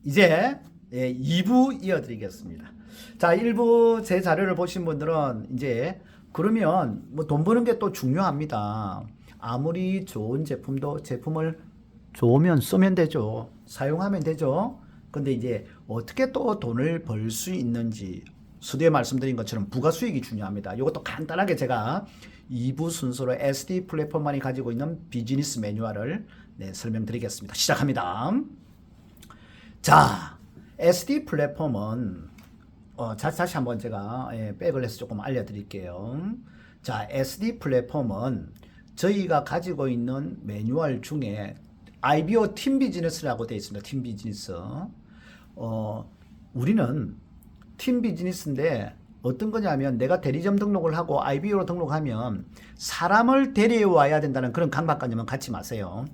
이제 2부 이어드리겠습니다. 자, 1부 제 자료를 보신 분들은 이제 그러면 뭐 돈 버는 게 또 중요합니다. 아무리 좋은 제품도 제품을 좋으면 쓰면 되죠. 사용하면 되죠. 근데 이제 어떻게 또 돈을 벌 수 있는지 수두에 말씀드린 것처럼 부가수익이 중요합니다. 이것도 간단하게 제가 2부 순서로 SD 플랫폼만이 가지고 있는 비즈니스 매뉴얼을 설명드리겠습니다. 시작합니다. 자, SD 플랫폼은 다시 한번 제가 백을 해서 조금 알려드릴게요. 자, SD 플랫폼은 저희가 가지고 있는 매뉴얼 중에 IBO 팀 비즈니스라고 되어 있습니다. 팀 비즈니스. 우리는 팀 비즈니스인데 어떤 거냐면 내가 대리점 등록을 하고 IBO로 등록하면 사람을 데려와야 된다는 그런 강박관념은 갖지 마세요.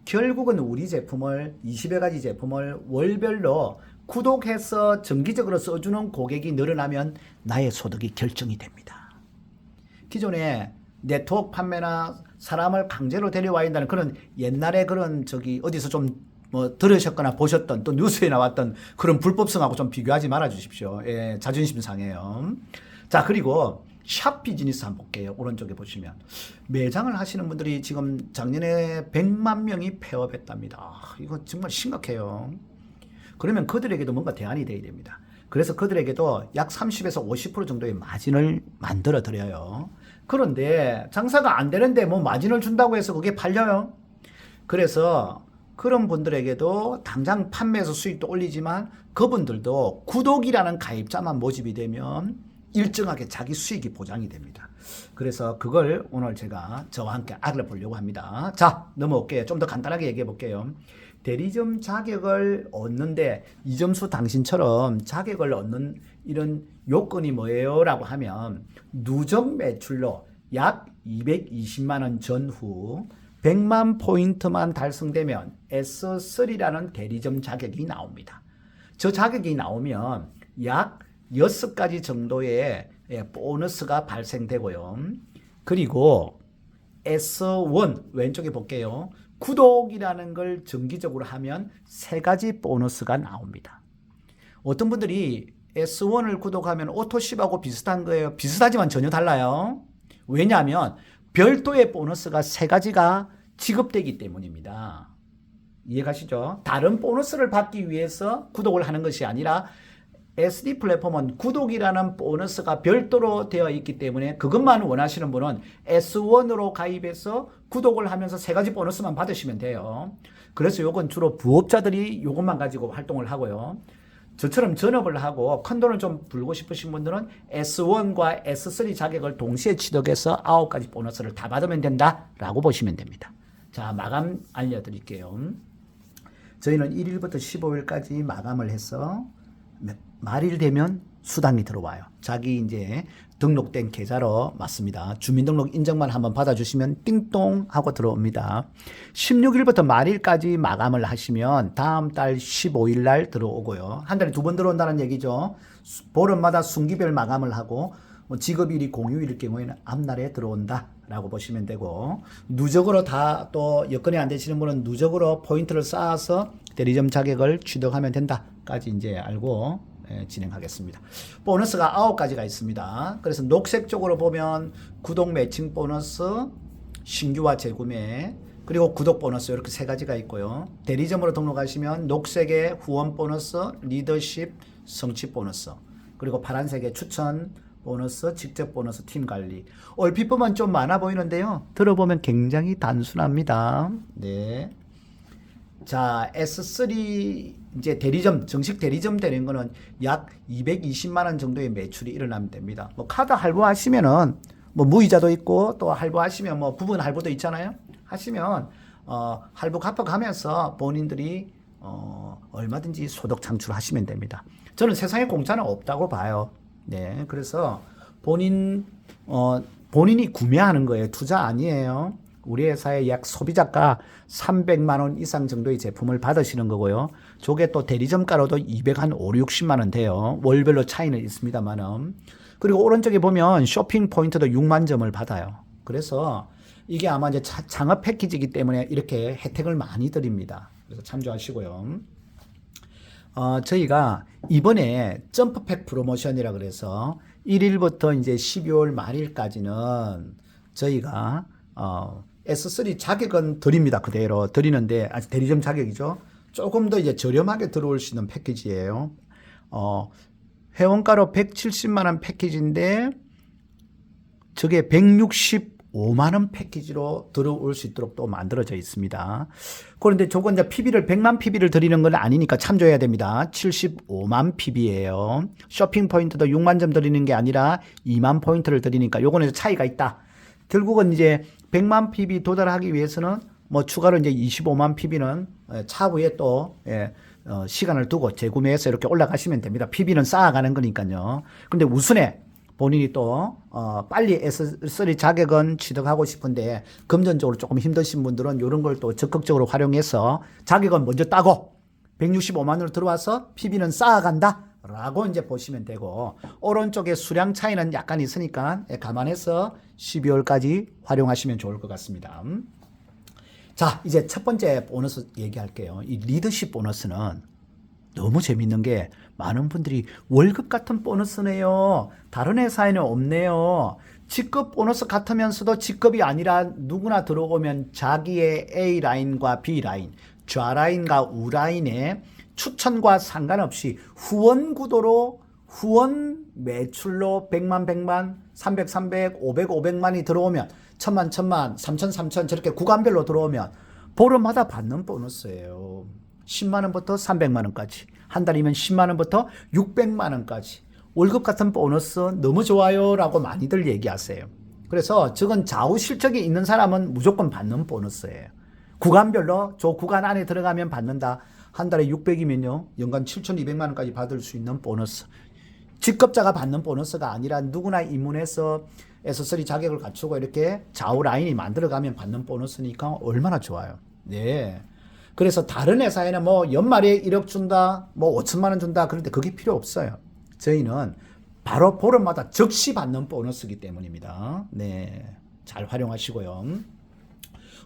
결국은 우리 제품을 20여 가지 제품을 월별로 구독해서 정기적으로 써주는 고객이 늘어나면 나의 소득이 결정이 됩니다. 기존에 네트워크 판매나 사람을 강제로 데려와야 한다는 그런 옛날에 그런 어디서 좀 들으셨거나 보셨던 또 뉴스에 나왔던 그런 불법성하고 좀 비교하지 말아 주십시오. 예, 자존심 상해요. 자, 그리고 샵 비즈니스 한번 볼게요. 오른쪽에 보시면 매장을 하시는 분들이 지금 작년에 100만 명이 폐업했답니다. 이거 정말 심각해요. 그러면 그들에게도 뭔가 대안이 돼야 됩니다. 그래서 그들에게도 약 30에서 50% 정도의 마진을 만들어 드려요. 그런데 장사가 안 되는데 뭐 마진을 준다고 해서 그게 팔려요? 그래서 그런 분들에게도 당장 판매해서 수익도 올리지만 그분들도 구독이라는 가입자만 모집이 되면 일정하게 자기 수익이 보장이 됩니다. 그래서 그걸 오늘 제가 저와 함께 알아보려고 합니다. 자, 넘어올게요. 좀 더 간단하게 얘기해 볼게요. 대리점 자격을 얻는데 이점수 당신처럼 자격을 얻는 이런 요건이 뭐예요? 라고 하면 누적 매출로 약 220만 원 전후 100만 포인트만 달성되면 S3라는 대리점 자격이 나옵니다. 저 자격이 나오면 약 6가지 정도의 보너스가 발생되고요. 그리고 S1 왼쪽에 볼게요. 구독이라는 걸 정기적으로 하면 3가지 보너스가 나옵니다. 어떤 분들이 S1을 구독하면 오토십하고 비슷한 거예요. 비슷하지만 전혀 달라요. 왜냐하면 별도의 보너스가 3가지가 지급되기 때문입니다. 이해가시죠? 다른 보너스를 받기 위해서 구독을 하는 것이 아니라 SD 플랫폼은 구독이라는 보너스가 별도로 되어 있기 때문에 그것만 원하시는 분은 S1으로 가입해서 구독을 하면서 3가지 보너스만 받으시면 돼요. 그래서 요건 주로 부업자들이 요것만 가지고 활동을 하고요. 저처럼 전업을 하고 큰 돈을 좀 벌고 싶으신 분들은 S1과 S3 자격을 동시에 취득해서 9가지 보너스를 다 받으면 된다라고 보시면 됩니다. 자, 마감 알려드릴게요. 저희는 1일부터 15일까지 마감을 해서 말일 되면 수당이 들어와요. 자기 이제 등록된 계좌로 맞습니다. 주민등록 인증만 한번 받아주시면 띵동 하고 들어옵니다. 16일부터 말일까지 마감을 하시면 다음 달 15일 날 들어오고요. 한 달에 2번 들어온다는 얘기죠. 보름마다 순기별 마감을 하고 지급일이 공휴일일 경우에는 앞날에 들어온다 라고 보시면 되고, 누적으로 다 또 여건이 안 되시는 분은 누적으로 포인트를 쌓아서 대리점 자격을 취득하면 된다까지 이제 알고 진행하겠습니다. 보너스가 9가지가 있습니다. 그래서 녹색 쪽으로 보면 구독 매칭 보너스, 신규와 재구매, 그리고 구독 보너스 이렇게 3가지가 있고요. 대리점으로 등록하시면 녹색의 후원 보너스, 리더십, 성취 보너스, 그리고 파란색의 추천 보너스, 직접 보너스, 팀 관리. 얼핏 보면 좀 많아 보이는데요. 들어보면 굉장히 단순합니다. 네. 자, S3 이제 대리점, 정식 대리점 되는 거는 약 220만 원 정도의 매출이 일어나면 됩니다. 뭐 카드 할부하시면은 뭐 무이자도 있고 또 할부하시면 뭐 부분 할부도 있잖아요. 하시면 할부 갚아가면서 본인들이 얼마든지 소득 창출하시면 됩니다. 저는 세상에 공짜는 없다고 봐요. 네, 그래서 본인이 구매하는 거예요. 투자 아니에요. 우리 회사의 약 소비자가 300만 원 이상 정도의 제품을 받으시는 거고요. 저게 또 대리점가로도 250만 원 돼요. 월별로 차이는 있습니다만은. 그리고 오른쪽에 보면 쇼핑 포인트도 6만 점을 받아요. 그래서 이게 아마 이제 창업 패키지이기 때문에 이렇게 혜택을 많이 드립니다. 그래서 참조하시고요. 저희가 이번에 점프팩 프로모션이라 그래서 1일부터 이제 12월 말일까지는 저희가 S3 자격은 드립니다. 그대로 드리는데 아직 대리점 자격이죠. 조금 더 이제 저렴하게 들어올 수 있는 패키지예요. 회원가로 170만 원 패키지인데 저게 165만 원 패키지로 들어올 수 있도록 또 만들어져 있습니다. 그런데 저건 이제 PB를 100만 PB를 드리는 건 아니니까 참조해야 됩니다. 75만 PB예요. 쇼핑 포인트도 6만 점 드리는 게 아니라 2만 포인트를 드리니까 요거는 차이가 있다. 결국은 이제 100만 PB 도달하기 위해서는 뭐 추가로 이제 25만 PB는 차후에 또 시간을 두고 재구매해서 이렇게 올라가시면 됩니다. PB는 쌓아가는 거니까요. 근데 우선에 본인이 또 빨리 S3 자격은 취득하고 싶은데 금전적으로 조금 힘드신 분들은 이런 걸 또 적극적으로 활용해서 자격은 먼저 따고 165만 원으로 들어와서 PB는 쌓아간다 라고 이제 보시면 되고, 오른쪽에 수량 차이는 약간 있으니까 감안해서 12월까지 활용하시면 좋을 것 같습니다. 자, 이제 첫 번째 보너스 얘기할게요. 이 리더십 보너스는 너무 재밌는 게 많은 분들이 월급 같은 보너스네요. 다른 회사에는 없네요. 직급 보너스 같으면서도 직급이 아니라 누구나 들어오면 자기의 A라인과 B라인, 좌라인과 우라인에 추천과 상관없이 후원 구도로 후원 매출로 100만 100만, 300 300, 500 500만이 들어오면 1000만 1000만, 3000 3000 저렇게 구간별로 들어오면 보름마다 받는 보너스예요. 10만 원부터 300만 원까지, 한 달이면 10만 원부터 600만 원까지 월급 같은 보너스 너무 좋아요 라고 많이들 얘기하세요. 그래서 저건 좌우 실적이 있는 사람은 무조건 받는 보너스예요. 구간별로 저 구간 안에 들어가면 받는다. 한 달에 600이면요 연간 7,200만 원까지 받을 수 있는 보너스. 직급자가 받는 보너스가 아니라 누구나 입문해서 S3 자격을 갖추고 이렇게 좌우 라인이 만들어가면 받는 보너스니까 얼마나 좋아요. 네. 그래서 다른 회사에는 뭐 연말에 1억 준다, 뭐 5천만 원 준다, 그런데 그게 필요 없어요. 저희는 바로 보름마다 즉시 받는 보너스이기 때문입니다. 네. 잘 활용하시고요.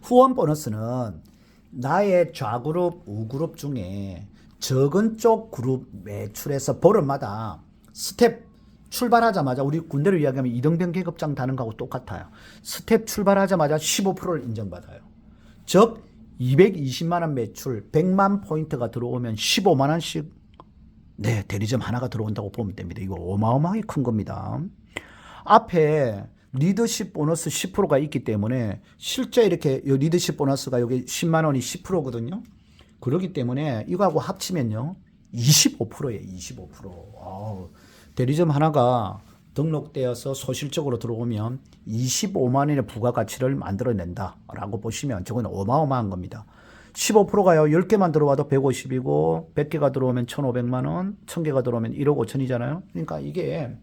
후원 보너스는 나의 좌그룹, 우그룹 중에 적은 쪽 그룹 매출에서 보름마다 스텝 출발하자마자, 우리 군대로 이야기하면 이등병 계급장 다는 거하고 똑같아요. 스텝 출발하자마자 15%를 인정받아요. 즉 220만 원 매출 100만 포인트가 들어오면 15만 원씩 대리점 하나가 들어온다고 보면 됩니다. 이거 어마어마하게 큰 겁니다. 앞에 리더십 보너스 10%가 있기 때문에 실제 이렇게 리더십 보너스가 여기 10만 원이 10%거든요. 그렇기 때문에 이거하고 합치면요 25%예요. 25%. 대리점 하나가 등록되어서 소실적으로 들어오면 25만 원의 부가가치를 만들어낸다라고 보시면 저건 어마어마한 겁니다. 15%가요. 10개만 들어와도 150이고 100개가 들어오면 1,500만 원, 1000개가 들어오면 1억 5천이잖아요. 그러니까 이게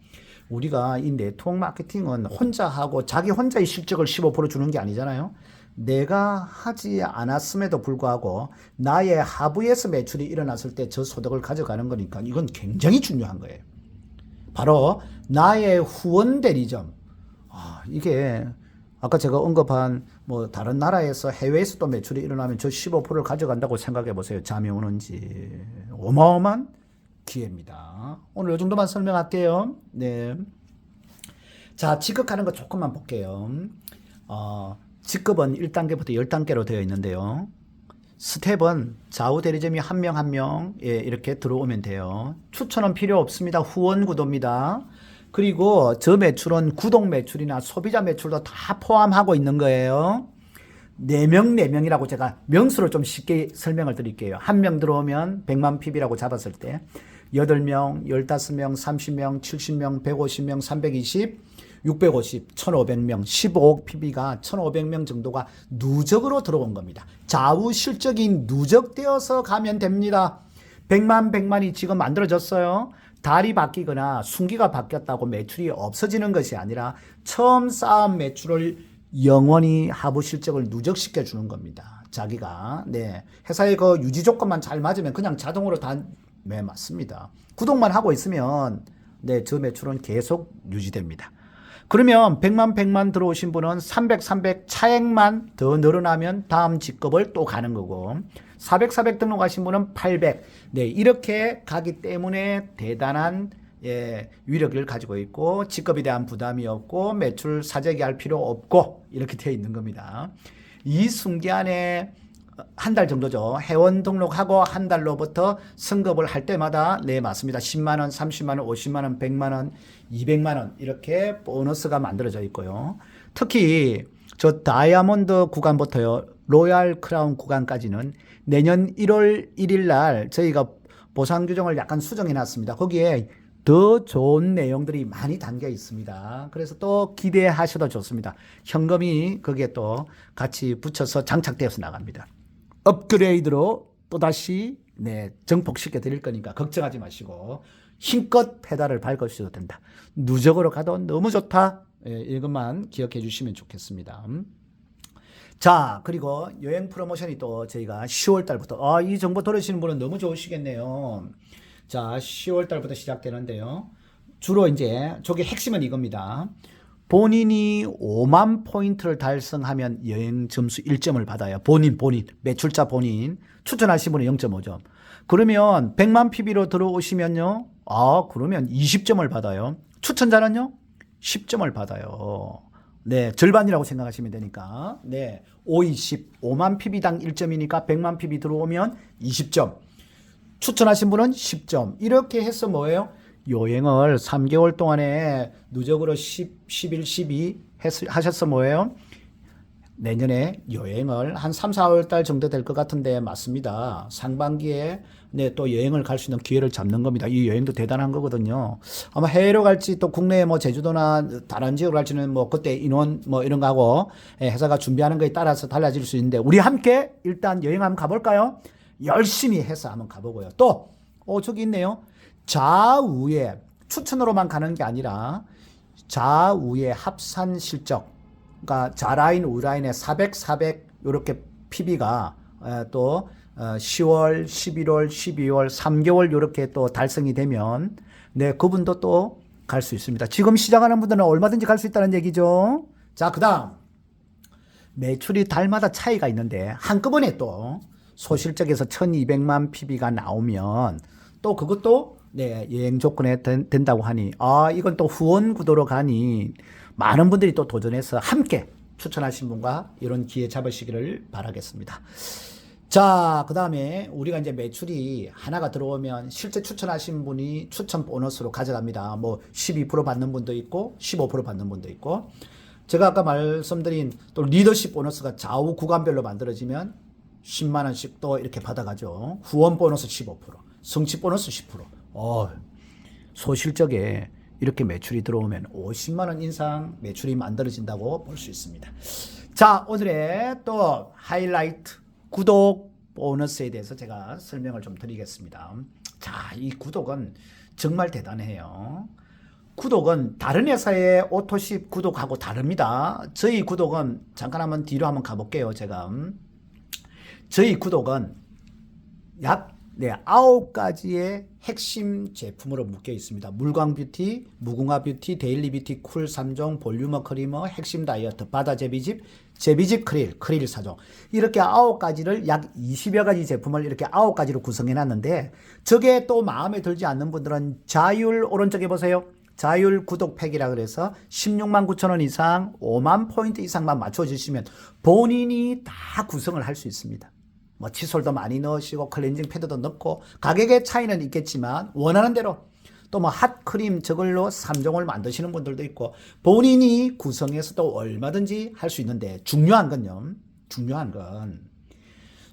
우리가 이 네트워크 마케팅은 혼자 하고 자기 혼자의 실적을 15% 주는 게 아니잖아요. 내가 하지 않았음에도 불구하고 나의 하부에서 매출이 일어났을 때 저 소득을 가져가는 거니까 이건 굉장히 중요한 거예요. 바로 나의 후원 대리점. 이게 아까 제가 언급한 뭐 다른 나라에서 해외에서 또 매출이 일어나면 저 15%를 가져간다고 생각해 보세요. 잠이 오는지. 어마어마한 기회입니다. 오늘 이 정도만 설명할게요. 네. 자, 직급하는 거 조금만 볼게요. 직급은 1단계부터 10단계로 되어 있는데요. 스텝은 좌우 대리점이 한 명 한 명 이렇게 들어오면 돼요. 추천은 필요 없습니다. 후원 구도입니다. 그리고 저 매출은 구독 매출이나 소비자 매출도 다 포함하고 있는 거예요. 4명, 4명이라고 제가 명수로 좀 쉽게 설명을 드릴게요. 한 명 들어오면 100만 PB라고 잡았을 때 8명, 15명, 30명, 70명, 150명, 320, 650, 1500명, 15억 PB가 1500명 정도가 누적으로 들어온 겁니다. 좌우 실적이 누적되어서 가면 됩니다. 100만, 100만이 지금 만들어졌어요. 달이 바뀌거나 순기가 바뀌었다고 매출이 없어지는 것이 아니라 처음 쌓은 매출을 영원히 하부 실적을 누적시켜 주는 겁니다. 자기가. 네. 회사의 그 유지 조건만 잘 맞으면 그냥 자동으로 다 맞습니다. 구독만 하고 있으면 저 매출은 계속 유지됩니다. 그러면 100만 들어오신 분은 300 차액만 더 늘어나면 다음 직급을 또 가는 거고 400 등록하신 분은 800. 네, 이렇게 가기 때문에 대단한 위력을 가지고 있고 직급에 대한 부담이 없고 매출 사재기 할 필요 없고 이렇게 되어 있는 겁니다. 이 순기간에 한 달 정도죠. 회원 등록하고 한 달로부터 승급을 할 때마다 네 맞습니다. 10만 원, 30만 원, 50만 원, 100만 원, 200만 원 이렇게 보너스가 만들어져 있고요. 특히 저 다이아몬드 구간부터요. 로얄 크라운 구간까지는 내년 1월 1일 날 저희가 보상 규정을 약간 수정해 놨습니다. 거기에 더 좋은 내용들이 많이 담겨 있습니다. 그래서 또 기대하셔도 좋습니다. 현금이 거기에 또 같이 붙여서 장착되어서 나갑니다. 업그레이드로 또다시 정복시켜 드릴 거니까 걱정하지 마시고 힘껏 페달을 밟으셔도 된다. 누적으로 가도 너무 좋다. 이것만 기억해 주시면 좋겠습니다. 자, 그리고 여행 프로모션이 또 저희가 10월 달부터 이 정보 들으시는 분은 너무 좋으시겠네요. 자, 10월 달부터 시작되는데요. 주로 이제 저게 핵심은 이겁니다. 본인이 5만 포인트를 달성하면 여행 점수 1점을 받아요. 본인, 매출자 본인. 추천하신 분은 0.5점. 그러면 100만 PB로 들어오시면요. 그러면 20점을 받아요. 추천자는요? 10점을 받아요. 네, 절반이라고 생각하시면 되니까. 네, 5, 20, 5만 PB당 1점이니까 100만 PB 들어오면 20점. 추천하신 분은 10점. 이렇게 해서 뭐예요? 여행을 3개월 동안에 누적으로 11, 12 하셔서 뭐예요? 내년에 여행을 한 3, 4월 달 정도 될 것 같은데 맞습니다. 상반기에 또 여행을 갈 수 있는 기회를 잡는 겁니다. 이 여행도 대단한 거거든요. 아마 해외로 갈지 또 국내에 뭐 제주도나 다른 지역으로 갈지는 뭐 그때 인원 뭐 이런 거 하고 회사가 준비하는 거에 따라서 달라질 수 있는데 우리 함께 일단 여행 한번 가볼까요? 열심히 해서 한번 가보고요. 또 저기 있네요. 좌우에 추천으로만 가는 게 아니라 좌우에 합산 실적, 그러니까 좌라인 우라인에 400 이렇게 PB가 또 10월, 11월, 12월, 3개월 이렇게 또 달성이 되면 그분도 또 갈 수 있습니다. 지금 시작하는 분들은 얼마든지 갈 수 있다는 얘기죠. 자, 그다음 매출이 달마다 차이가 있는데 한꺼번에 또 소실적에서 1200만 PB가 나오면 또 그것도 여행 조건에 된다고 하니 이건 또 후원 구도로 가니 많은 분들이 또 도전해서 함께 추천하신 분과 이런 기회 잡으시기를 바라겠습니다. 자, 그 다음에 우리가 이제 매출이 하나가 들어오면 실제 추천하신 분이 추천 보너스로 가져갑니다. 뭐 12% 받는 분도 있고 15% 받는 분도 있고 제가 아까 말씀드린 또 리더십 보너스가 좌우 구간별로 만들어지면 10만 원씩 또 이렇게 받아가죠. 후원 보너스 15%, 성취 보너스 10%. 소실적에 이렇게 매출이 들어오면 50만 원 이상 매출이 만들어진다고 볼 수 있습니다. 자, 오늘의 또 하이라이트 구독 보너스에 대해서 제가 설명을 좀 드리겠습니다. 자, 이 구독은 정말 대단해요. 구독은 다른 회사의 오토십 구독하고 다릅니다. 저희 구독은 잠깐 한번 뒤로 한번 가볼게요. 제가 저희 구독은 약 9가지의 핵심 제품으로 묶여 있습니다. 물광 뷰티, 무궁화 뷰티, 데일리 뷰티, 쿨 3종, 볼륨어 크리머, 핵심 다이어트, 바다 제비집, 제비집 크릴 4종. 이렇게 9가지를 약 20여 가지 제품을 이렇게 9가지로 구성해 놨는데 저게 또 마음에 들지 않는 분들은 자율 오른쪽에 보세요. 자율 구독팩이라 그래서 16만 9천 원 이상 5만 포인트 이상만 맞춰주시면 본인이 다 구성을 할 수 있습니다. 뭐 칫솔도 많이 넣으시고 클렌징 패드도 넣고 가격의 차이는 있겠지만 원하는 대로 또 뭐 핫크림 저걸로 3종을 만드시는 분들도 있고 본인이 구성해서 또 얼마든지 할 수 있는데 중요한 건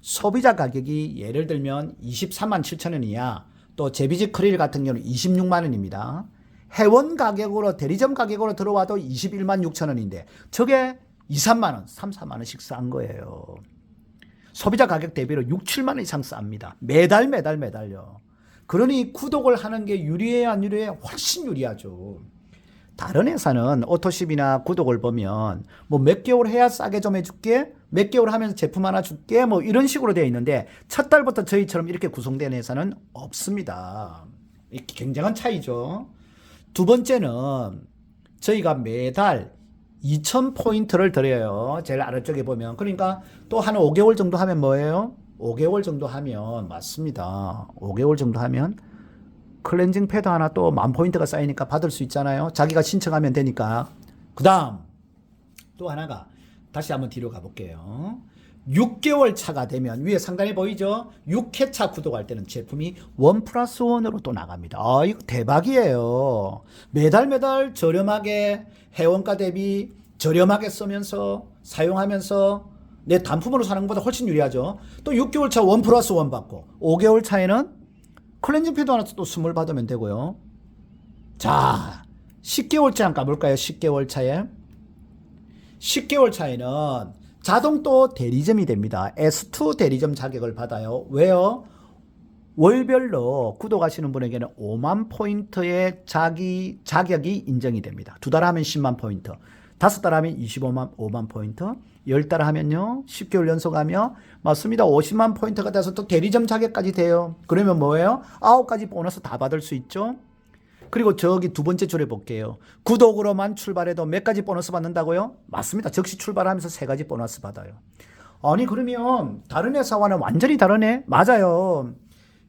소비자 가격이 예를 들면 23만 7천 원이야. 또 제비지 크릴 같은 경우는 26만 원입니다. 회원 가격으로 대리점 가격으로 들어와도 21만 6천 원인데 저게 2, 3만 원, 3, 4만 원씩 싼 거예요. 소비자 가격 대비로 6, 7만 원 이상 쌉니다. 매달요. 그러니 구독을 하는 게 유리해 안 유리해? 훨씬 유리하죠. 다른 회사는 오토십이나 구독을 보면 뭐 몇 개월 해야 싸게 좀 해줄게, 몇 개월 하면서 제품 하나 줄게, 뭐 이런 식으로 되어 있는데 첫 달부터 저희처럼 이렇게 구성된 회사는 없습니다. 굉장한 차이죠. 두 번째는 저희가 매달 2,000포인트를 드려요. 제일 아래쪽에 보면. 그러니까 또 한 5개월 정도 하면 뭐예요? 5개월 정도 하면, 맞습니다. 5개월 정도 하면 클렌징 패드 하나 또 10,000포인트가 쌓이니까 받을 수 있잖아요. 자기가 신청하면 되니까. 그 다음 또 하나가, 다시 한번 뒤로 가볼게요. 6개월 차가 되면 위에 상단에 보이죠? 6회차 구독할 때는 제품이 1+1으로 또 나갑니다. 아, 이거 대박이에요. 매달 저렴하게, 회원가 대비 저렴하게 쓰면서 사용하면서 내 단품으로 사는 것보다 훨씬 유리하죠. 또 6개월 차 1+1 받고 5개월 차에는 클렌징 패드 하나 또 선물 받으면 되고요. 자, 10개월 차 한번 가볼까요? 10개월 차에 10개월 차에는 자동 또 대리점이 됩니다. S2 대리점 자격을 받아요. 왜요? 월별로 구독하시는 분에게는 5만 포인트의 자격이 인정이 됩니다. 2달 하면 10만 포인트, 5달 하면 25만 포인트, 10달 하면요 10개월 연속 하면 맞습니다. 50만 포인트가 돼서 또 대리점 자격까지 돼요. 그러면 뭐예요? 9가지 보너스 다 받을 수 있죠. 그리고 저기 두 번째 줄에 볼게요. 구독으로만 출발해도 몇 가지 보너스 받는다고요? 맞습니다. 즉시 출발하면서 3가지 보너스 받아요. 아니 그러면 다른 회사와는 완전히 다르네? 맞아요.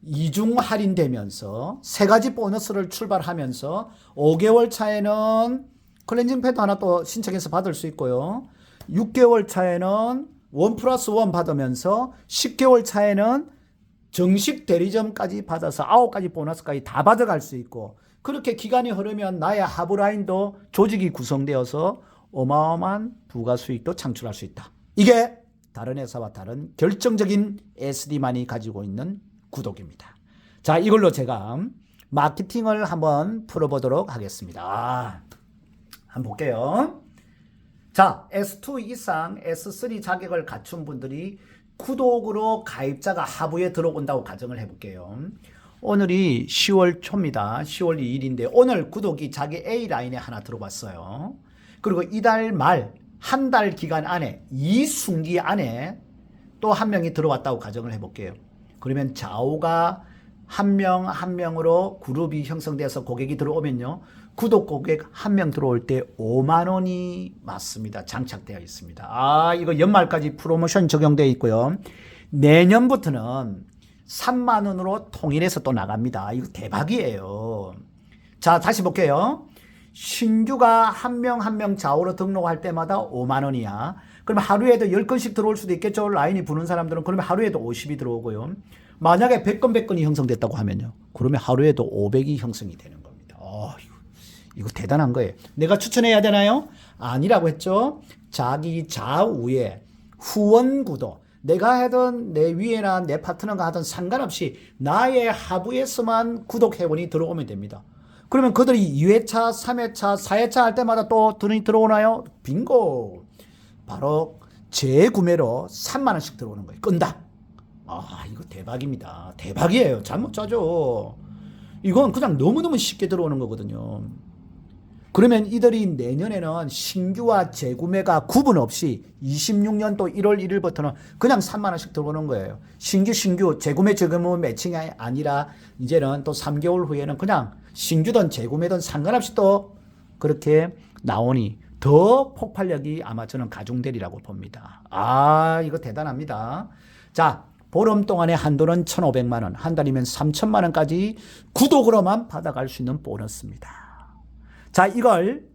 이중 할인되면서 3가지 보너스를 출발하면서 5개월 차에는 클렌징 패드 하나 또 신청해서 받을 수 있고요. 6개월 차에는 1+1 받으면서 10개월 차에는 정식 대리점까지 받아서 9가지 보너스까지 다 받아갈 수 있고, 그렇게 기간이 흐르면 나의 하부라인도 조직이 구성되어서 어마어마한 부가 수익도 창출할 수 있다. 이게 다른 회사와 다른 결정적인 SD만이 가지고 있는 구독입니다. 자, 이걸로 제가 마케팅을 한번 풀어보도록 하겠습니다. 한번 볼게요. 자, S2 이상 S3 자격을 갖춘 분들이 구독으로 가입자가 하부에 들어온다고 가정을 해볼게요. 오늘이 10월 초입니다. 10월 2일인데 오늘 구독이 자기 A라인에 하나 들어왔어요. 그리고 이달 말 한 달 기간 안에 이 순기 안에 또 한 명이 들어왔다고 가정을 해볼게요. 그러면 좌우가 한 명 한 명으로 그룹이 형성돼서 고객이 들어오면요, 구독 고객 한 명 들어올 때 5만 원이 맞습니다. 장착되어 있습니다. 아, 이거 연말까지 프로모션 적용되어 있고요. 내년부터는 3만 원으로 통일해서 또 나갑니다. 이거 대박이에요. 자, 다시 볼게요. 신규가 한 명 한 명 좌우로 등록할 때마다 5만 원이야. 그러면 하루에도 10건씩 들어올 수도 있겠죠. 라인이 부는 사람들은. 그러면 하루에도 50이 들어오고요. 만약에 100건 100건이 형성됐다고 하면요, 그러면 하루에도 500이 형성이 되는 겁니다. 이거 대단한 거예요. 내가 추천해야 되나요? 아니라고 했죠. 자기 좌우에 후원 구독, 내가 하던 내 위에나 내 파트너가 하던 상관없이 나의 하부에서만 구독 회원이 들어오면 됩니다. 그러면 그들이 2회차, 3회차, 4회차 할 때마다 또 돈이 들어오나요? 빙고! 바로 재구매로 3만 원씩 들어오는 거예요. 끈다. 아, 이거 대박입니다. 대박이에요. 잘못 짜죠. 이건 그냥 너무너무 쉽게 들어오는 거거든요. 그러면 이들이 내년에는 신규와 재구매가 구분 없이 26년도 1월 1일부터는 그냥 3만 원씩 들어오는 거예요. 신규, 재구매 매칭이 아니라 이제는 또 3개월 후에는 그냥 신규든 재구매든 상관없이 또 그렇게 나오니 더 폭발력이 아마 저는 가중되리라고 봅니다. 아, 이거 대단합니다. 자, 보름 동안의 한도는 1,500만 원, 한 달이면 3,000만 원까지 구독으로만 받아갈 수 있는 보너스입니다. 자, 이걸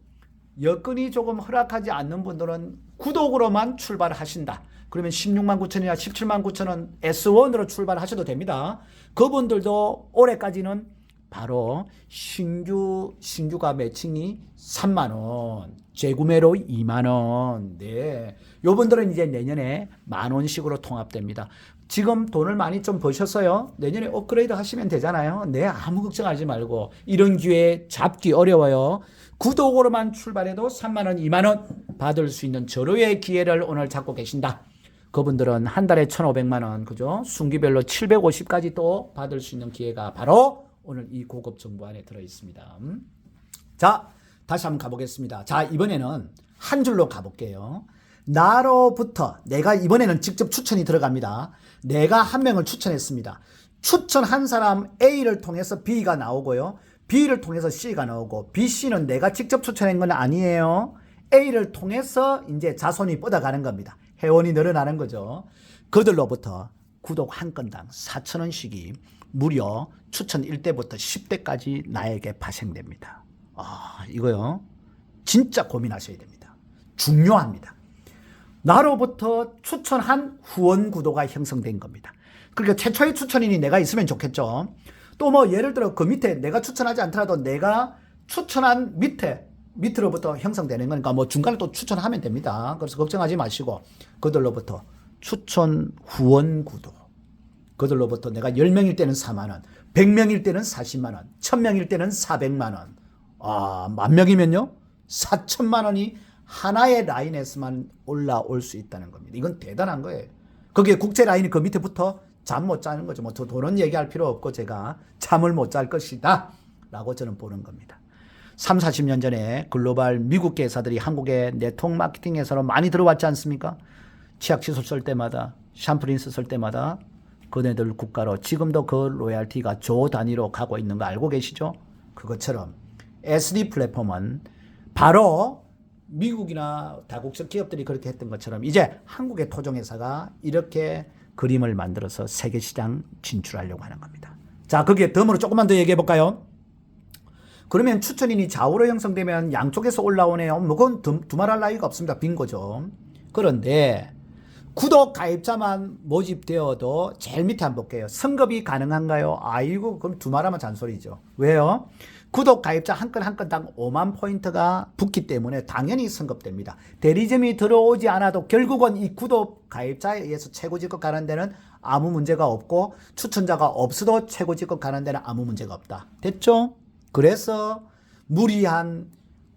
여건이 조금 허락하지 않는 분들은 구독으로만 출발하신다. 그러면 16만 9천이나 17만 9천원 S1으로 출발하셔도 됩니다. 그분들도 올해까지는 바로 신규가 매칭이 3만 원, 재구매로 2만 원. 네. 요분들은 이제 내년에 만 원씩으로 통합됩니다. 지금 돈을 많이 좀 버셨어요? 내년에 업그레이드 하시면 되잖아요. 네, 아무 걱정하지 말고. 이런 기회 잡기 어려워요. 구독으로만 출발해도 3만 원, 2만 원 받을 수 있는 절호의 기회를 오늘 잡고 계신다. 그분들은 한 달에 1,500만 원, 그죠? 순기별로 750까지 또 받을 수 있는 기회가 바로 오늘 이 고급 정보 안에 들어 있습니다. 자, 다시 한번 가보겠습니다. 자, 이번에는 한 줄로 가볼게요. 나로부터 내가 이번에는 직접 추천이 들어갑니다. 내가 한 명을 추천했습니다. 추천한 사람 A를 통해서 B가 나오고요. B를 통해서 C가 나오고 B, C는 내가 직접 추천한 건 아니에요. A를 통해서 이제 자손이 뻗어가는 겁니다. 회원이 늘어나는 거죠. 그들로부터 구독 한 건당 4,000원씩이 무려 추천 1대부터 10대까지 나에게 발생됩니다. 이거요. 진짜 고민하셔야 됩니다. 중요합니다. 나로부터 추천한 후원 구도가 형성된 겁니다. 그러니까 최초의 추천인이 내가 있으면 좋겠죠. 또 뭐 예를 들어 그 밑에 내가 추천하지 않더라도 내가 추천한 밑으로부터 형성되는 거니까 뭐 중간에 또 추천하면 됩니다. 그래서 걱정하지 마시고 그들로부터 추천 후원 구도. 그들로부터 내가 10명일 때는 4만 원, 100명일 때는 40만 원, 1000명일 때는 400만 원. 10,000명이면요? 4천만 원이 하나의 라인에서만 올라올 수 있다는 겁니다. 이건 대단한 거예요. 거기에 국제 라인이 그 밑에 붙어 잠 못 자는 거죠. 뭐 더 돈은 얘기할 필요 없고 제가 잠을 못 잘 것이다 라고 저는 보는 겁니다. 3, 40년 전에 글로벌 미국 회사들이 한국의 네트워크 마케팅 회사로 많이 들어왔지 않습니까? 치약칫솔 쓸 때마다 샴푸린스 쓸 때마다 그네들 국가로 지금도 그 로얄티가 조 단위로 가고 있는 거 알고 계시죠? 그것처럼 SD 플랫폼은 바로 미국이나 다국적 기업들이 그렇게 했던 것처럼 이제 한국의 토종회사가 이렇게 그림을 만들어서 세계시장 진출하려고 하는 겁니다. 자, 거기에 덤으로 조금만 더 얘기해 볼까요? 그러면 추천인이 좌우로 형성되면 양쪽에서 올라오네요. 뭐 그건 두말할 나위가 없습니다. 빈거죠. 그런데 구독 가입자만 모집되어도 제일 밑에 한번 볼게요. 선급이 가능한가요? 아이고, 그럼 두말하면 잔소리죠. 왜요? 구독 가입자 한 건 한 건당 5만 포인트가 붙기 때문에 당연히 선급됩니다. 대리점이 들어오지 않아도 결국은 이 구독 가입자에 의해서 최고직급 가는 데는 아무 문제가 없고 추천자가 없어도 최고직급 가는 데는 아무 문제가 없다. 됐죠? 그래서 무리한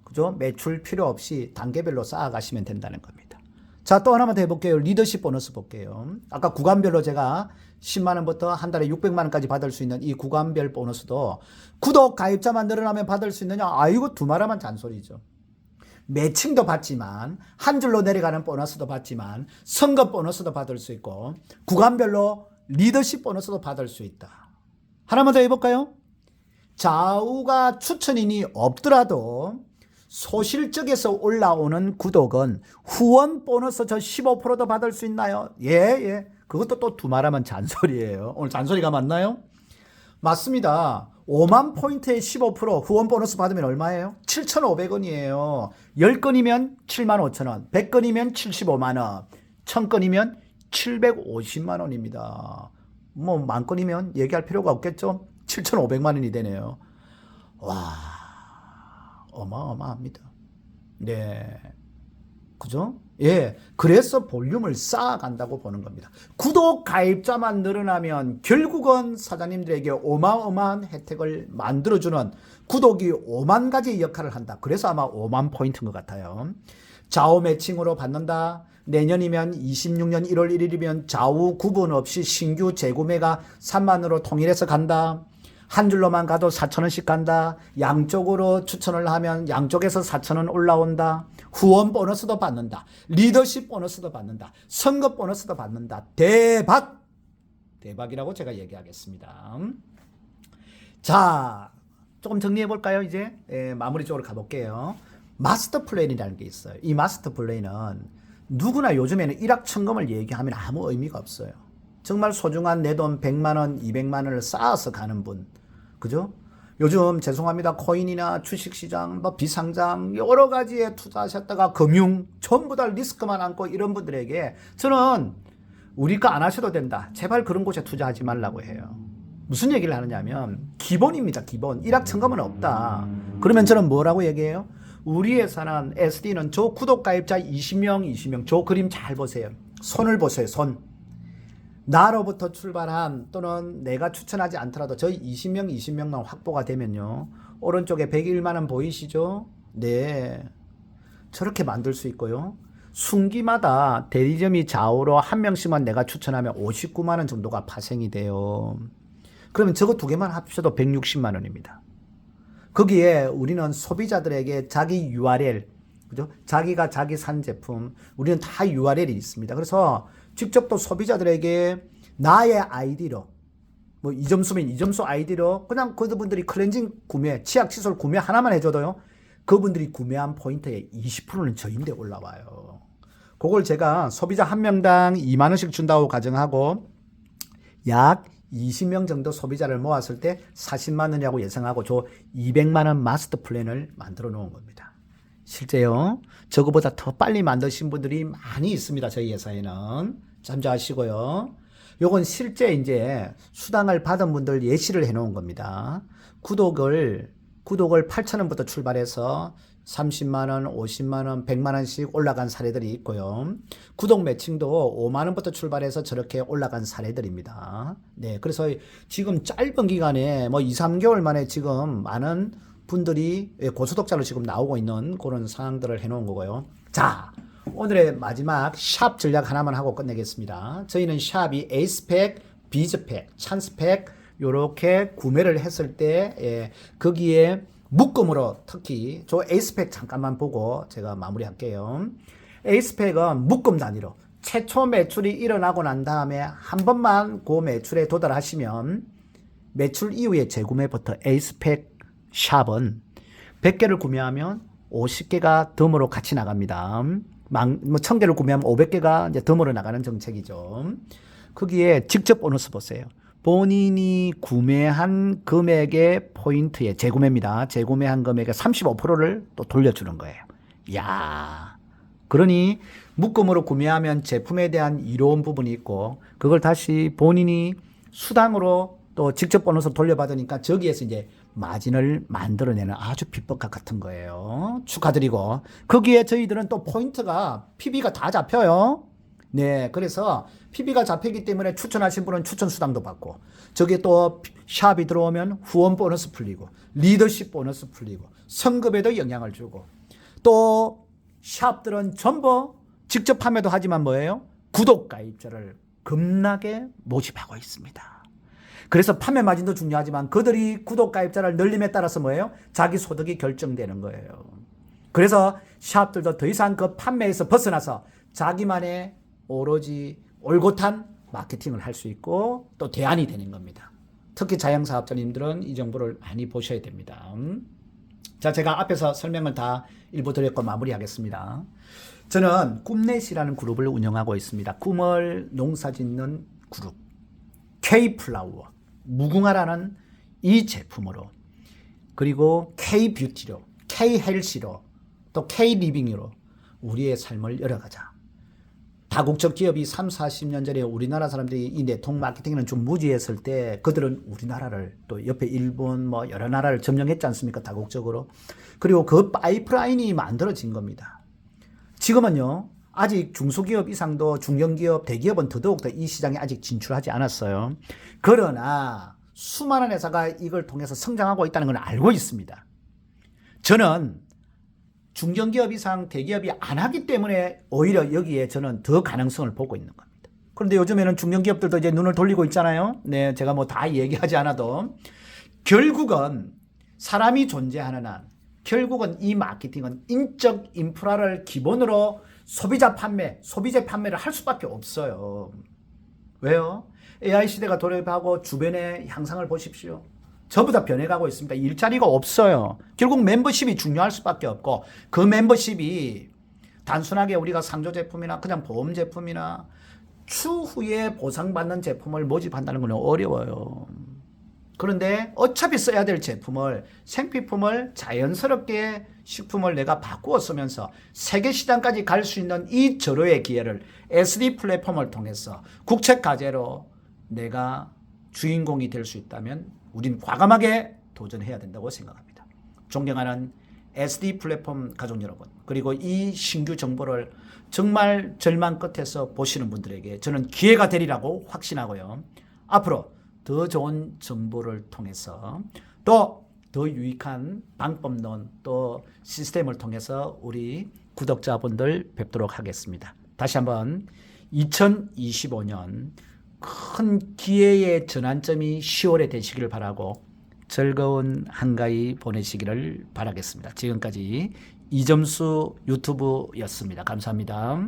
그죠? 매출 필요 없이 단계별로 쌓아가시면 된다는 겁니다. 자, 또 하나만 더 해볼게요. 리더십 보너스 볼게요. 아까 구간별로 제가 10만 원부터 한 달에 600만 원까지 받을 수 있는 이 구간별 보너스도 구독 가입자만 늘어나면 받을 수 있느냐? 아이고 두말하면 잔소리죠. 매칭도 받지만 한 줄로 내려가는 보너스도 받지만 선급 보너스도 받을 수 있고 구간별로 리더십 보너스도 받을 수 있다. 하나만 더 해볼까요? 좌우가 추천인이 없더라도 소실적에서 올라오는 구독은 후원 보너스 저 15%도 받을 수 있나요? 예. 그것도 또 두말하면 잔소리예요. 오늘 잔소리가 맞나요? 맞습니다. 5만 포인트에 15% 후원 보너스 받으면 얼마예요? 7,500원이에요. 10건이면 75,000원, 100건이면 75만 원, 1000건이면 750만 원입니다. 뭐 만건이면 얘기할 필요가 없겠죠? 7,500만 원이 되네요. 와, 어마어마합니다. 네. 그죠? 예. 그래서 볼륨을 쌓아간다고 보는 겁니다. 구독 가입자만 늘어나면 결국은 사장님들에게 어마어마한 혜택을 만들어주는 구독이 5만 가지 역할을 한다. 그래서 아마 5만 포인트인 것 같아요. 좌우 매칭으로 받는다. 내년이면 26년 1월 1일이면 좌우 구분 없이 신규 재구매가 3만으로 통일해서 간다. 한 줄로만 가도 4,000원씩 간다. 양쪽으로 추천을 하면 양쪽에서 4,000원 올라온다. 후원 보너스도 받는다. 리더십 보너스도 받는다. 선급 보너스도 받는다. 대박! 대박이라고 제가 얘기하겠습니다. 자, 조금 정리해 볼까요? 이제 마무리 쪽으로 가볼게요. 마스터 플랜이라는 게 있어요. 이 마스터 플랜은 누구나 요즘에는 일확천금을 얘기하면 아무 의미가 없어요. 정말 소중한 내 돈 100만 원, 200만 원을 쌓아서 가는 분. 그죠? 요즘 죄송합니다. 코인이나 주식시장, 뭐 비상장 여러 가지에 투자하셨다가 금융 전부 다 리스크만 안고 이런 분들에게 저는 우리 거 안 하셔도 된다. 제발 그런 곳에 투자하지 말라고 해요. 무슨 얘기를 하느냐면 기본입니다. 기본. 일확천금은 없다. 그러면 저는 뭐라고 얘기해요? 우리 회사는 SD는 저 구독 가입자 20명 저 그림 잘 보세요. 손을 보세요. 손. 나로부터 출발한 또는 내가 추천하지 않더라도 저희 20명만 확보가 되면요. 오른쪽에 101만 원 보이시죠? 네. 저렇게 만들 수 있고요. 순기마다 대리점이 좌우로 한 명씩만 내가 추천하면 59만 원 정도가 파생이 돼요. 그러면 저거 두 개만 합쳐도 160만 원입니다. 거기에 우리는 소비자들에게 자기 URL, 그죠? 자기가 자기 산 제품, 우리는 다 URL이 있습니다. 그래서 직접 또 소비자들에게 나의 아이디로 뭐 이점수면 이점수 아이디로 그냥 그분들이 클렌징 구매, 치약 칫솔 구매 하나만 해줘도요. 그분들이 구매한 포인트의 20%는 저인데 올라와요. 그걸 제가 소비자 한 명당 2만 원씩 준다고 가정하고 약 20명 정도 소비자를 모았을 때 40만 원이라고 예상하고 저 200만 원 마스터 플랜을 만들어 놓은 겁니다. 실제요. 저거보다 더 빨리 만드신 분들이 많이 있습니다. 저희 회사에는. 참조하시고요. 요건 실제 이제 수당을 받은 분들 예시를 해 놓은 겁니다. 구독을 8,000원부터 출발해서 30만원, 50만원, 100만원씩 올라간 사례들이 있고요. 구독 매칭도 5만원부터 출발해서 저렇게 올라간 사례들입니다. 네. 그래서 지금 짧은 기간에 뭐 2, 3개월 만에 지금 많은 분들이 고소득자로 지금 나오고 있는 그런 상황들을 해 놓은 거고요. 자, 오늘의 마지막 샵 전략 하나만 하고 끝내겠습니다. 저희는 샵이 에이스팩, 비즈팩, 찬스팩 요렇게 구매를 했을 때 거기에 묶음으로 특히 저 에이스팩 잠깐만 보고 제가 마무리할게요. 에이스팩은 묶음 단위로 최초 매출이 일어나고 난 다음에 한 번만 그 매출에 도달하시면 매출 이후에 재구매부터 에이스팩 샵은 100개를 구매하면 50개가 덤으로 같이 나갑니다. 뭐 1000개를 구매하면 500개가 이제 덤으로 나가는 정책이죠. 거기에 직접 보너스 보세요. 본인이 구매한 금액의 포인트에 재구매입니다. 재구매한 금액의 35%를 또 돌려주는 거예요. 야, 그러니 묶음으로 구매하면 제품에 대한 이로운 부분이 있고 그걸 다시 본인이 수당으로 또 직접 보너스 돌려받으니까 저기에서 이제 마진을 만들어내는 아주 비법과 같은 거예요. 축하드리고 거기에 저희들은 또 포인트가 PB가 다 잡혀요. 네, 그래서 PB가 잡히기 때문에 추천하신 분은 추천 수당도 받고 저게 또 샵이 들어오면 후원 보너스 풀리고 리더십 보너스 풀리고 성급에도 영향을 주고 또 샵들은 전부 직접 판매도 하지만 뭐예요? 구독 가입자를 겁나게 모집하고 있습니다. 그래서 판매 마진도 중요하지만 그들이 구독 가입자를 늘림에 따라서 뭐예요? 자기 소득이 결정되는 거예요. 그래서 샵들도 더 이상 그 판매에서 벗어나서 자기만의 오로지 올곧한 마케팅을 할 수 있고 또 대안이 되는 겁니다. 특히 자영사업자님들은 이 정보를 많이 보셔야 됩니다. 자, 제가 앞에서 설명을 다 일부 드렸고 마무리하겠습니다. 저는 꿈넷이라는 그룹을 운영하고 있습니다. 꿈을 농사짓는 그룹 K플라워, 무궁화라는 이 제품으로 그리고 K뷰티로, K헬시로 또 K리빙으로 우리의 삶을 열어가자. 다국적 기업이 3, 40년 전에 우리나라 사람들이 이 네트워크 마케팅에는 좀 무지했을 때 그들은 우리나라를 또 옆에 일본 뭐 여러 나라를 점령했지 않습니까? 다국적으로. 그리고 그 파이프라인이 만들어진 겁니다. 지금은요. 아직 중소기업 이상도 중견기업, 대기업은 더더욱 더 이 시장에 아직 진출하지 않았어요. 그러나 수많은 회사가 이걸 통해서 성장하고 있다는 걸 알고 있습니다. 저는 중견기업 이상 대기업이 안 하기 때문에 오히려 여기에 저는 더 가능성을 보고 있는 겁니다. 그런데 요즘에는 중견기업들도 이제 눈을 돌리고 있잖아요. 네, 제가 뭐 다 얘기하지 않아도 결국은 사람이 존재하는 한 결국은 이 마케팅은 인적 인프라를 기본으로 소비자 판매, 소비재 판매를 할 수밖에 없어요. 왜요? AI 시대가 돌입하고 주변의 향상을 보십시오. 전부 다 변해가고 있습니다. 일자리가 없어요. 결국 멤버십이 중요할 수밖에 없고 그 멤버십이 단순하게 우리가 상조 제품이나 그냥 보험 제품이나 추후에 보상받는 제품을 모집한다는 건 어려워요. 그런데 어차피 써야 될 제품을 생필품을 자연스럽게 식품을 내가 바꾸어 쓰면서 세계 시장까지 갈 수 있는 이 절호의 기회를 SD 플랫폼을 통해서 국책 과제로 내가 주인공이 될 수 있다면 우린 과감하게 도전해야 된다고 생각합니다. 존경하는 SD 플랫폼 가족 여러분, 그리고 이 신규 정보를 정말 절망 끝에서 보시는 분들에게 저는 기회가 되리라고 확신하고요. 앞으로 더 좋은 정보를 통해서 또 더 유익한 방법론 또 시스템을 통해서 우리 구독자분들 뵙도록 하겠습니다. 다시 한번 2025년 큰 기회의 전환점이 10월에 되시기를 바라고 즐거운 한가위 보내시기를 바라겠습니다. 지금까지 이점수 유튜브였습니다. 감사합니다.